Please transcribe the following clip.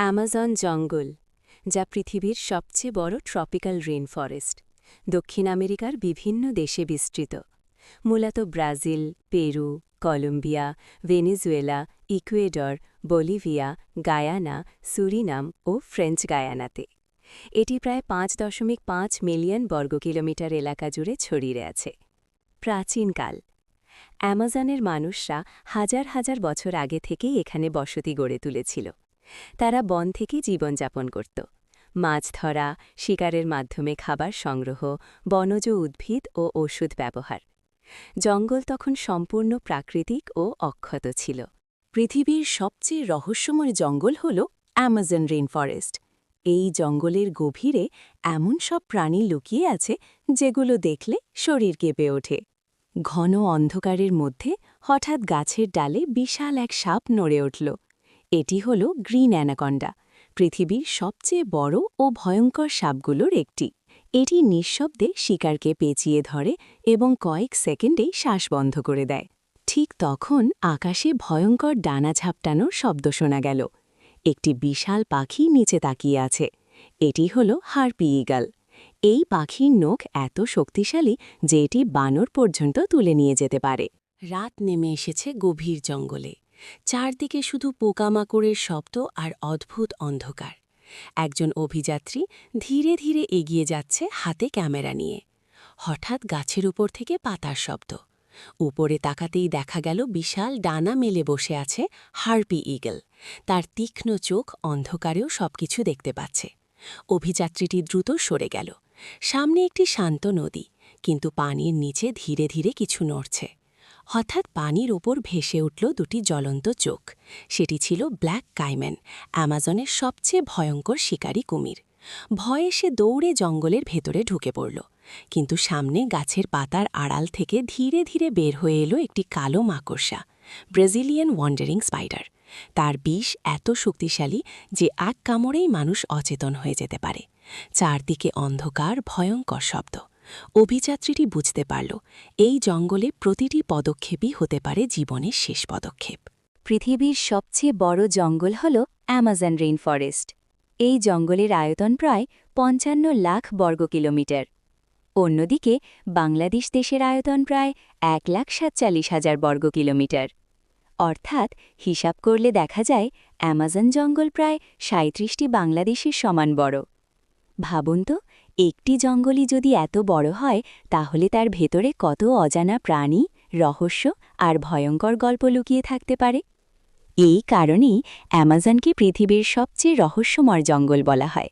Amazon জঙ্গল, যা পৃথিবীর সবচেয়ে বড় ট্রপিক্যাল রেইন ফরেস্ট, দক্ষিণ আমেরিকার বিভিন্ন দেশে বিস্তৃত। মূলত Brazil, Peru, Colombia, Venezuela, Ecuador, Bolivia, Guyana, Suriname ও ফ্রেঞ্চ গায়ানাতে। এটি প্রায় 5.5 মিলিয়ন বর্গকিলোমিটার এলাকা জুড়ে ছড়িয়ে আছে। প্রাচীনকাল, অ্যামাজনের মানুষরা হাজার হাজার বছর আগে থেকেই এখানে বসতি গড়ে তুলেছিল। তারা বন থেকে জীবনযাপন করত। মাছ ধরা, শিকারের মাধ্যমে খাবার সংগ্রহ, বনজ উদ্ভিদ ও ওষুধ ব্যবহার। জঙ্গল তখন সম্পূর্ণ প্রাকৃতিক ও অক্ষত ছিল। পৃথিবীর সবচেয়ে রহস্যময় জঙ্গল হল অ্যামাজন রেইন ফরেস্ট। এই জঙ্গলের গভীরে এমন সব প্রাণী লুকিয়ে আছে যেগুলো দেখলে শরীর কেঁপে ওঠে। ঘন অন্ধকারের মধ্যে হঠাৎ গাছের ডালে বিশাল এক সাপ নড়ে উঠল। এটি হল গ্রিন অ্যানাকন্ডা, পৃথিবীর সবচেয়ে বড় ও ভয়ঙ্কর সাপগুলোর একটি। এটি নিঃশব্দে শিকারকে পেঁচিয়ে ধরে এবং কয়েক সেকেন্ডেই শ্বাস বন্ধ করে দেয়। ঠিক তখন আকাশে ভয়ঙ্কর ডানা ঝাপটানোর শব্দ শোনা গেল। একটি বিশাল পাখি নিচে তাকিয়ে আছে। এটি হল হার্পি ঈগল। এই পাখির নখ এত শক্তিশালী যে এটি বানর পর্যন্ত তুলে নিয়ে যেতে পারে। রাত নেমে এসেছে গভীর জঙ্গলে। চারদিকে শুধু পোকামাকড়ের শব্দ আর অদ্ভুত অন্ধকার। একজন অভিযাত্রী ধীরে ধীরে এগিয়ে যাচ্ছে হাতে ক্যামেরা নিয়ে। হঠাৎ গাছের উপর থেকে পাতার শব্দ। উপরে তাকাতেই দেখা গেল বিশাল ডানা মেলে বসে আছে হার্পি ঈগল। তার তীক্ষ্ণ চোখ অন্ধকারেও সবকিছু দেখতে পাচ্ছে। অভিযাত্রীটি দ্রুত সরে গেল। সামনে একটি শান্ত নদী, কিন্তু পানির নিচে ধীরে ধীরে কিছু নড়ছে। হঠাৎ পানির ওপর ভেসে উঠল দুটি জ্বলন্ত চোখ। সেটি ছিল ব্ল্যাক কাইম্যান, অ্যামাজনের সবচেয়ে ভয়ঙ্কর শিকারী কুমির। ভয়ে সে দৌড়ে জঙ্গলের ভেতরে ঢুকে পড়ল। কিন্তু সামনে গাছের পাতার আড়াল থেকে ধীরে ধীরে বের হয়ে এলো একটি কালো মাকড়সা, ব্রাজিলিয়ান ওয়ান্ডারিং স্পাইডার। তার বিষ এত শক্তিশালী যে এক কামড়েই মানুষ অচেতন হয়ে যেতে পারে। চারদিকে অন্ধকার, ভয়ঙ্কর শব্দ। অভিযাত্রীটি বুঝতে পারল এই জঙ্গলে প্রতিটি পদক্ষেপই হতে পারে জীবনের শেষ পদক্ষেপ। পৃথিবীর সবচেয়ে বড় জঙ্গল হল অ্যামাজন রেইন ফরেস্ট। এই জঙ্গলের আয়তন প্রায় 55 লাখ বর্গকিলোমিটার। অন্যদিকে বাংলাদেশ দেশের আয়তন প্রায় 1,47,000 বর্গকিলোমিটার। অর্থাৎ হিসাব করলে দেখা যায় অ্যামাজন জঙ্গল প্রায় 37টি বাংলাদেশের সমান বড়। ভাবুন তো, একটি জঙ্গলই যদি এত বড় হয়, তাহলে তার ভেতরে কত অজানা প্রাণী, রহস্য আর ভয়ঙ্কর গল্প লুকিয়ে থাকতে পারে। এই কারণেই অ্যামাজনকে পৃথিবীর সবচেয়ে রহস্যময় জঙ্গল বলা হয়।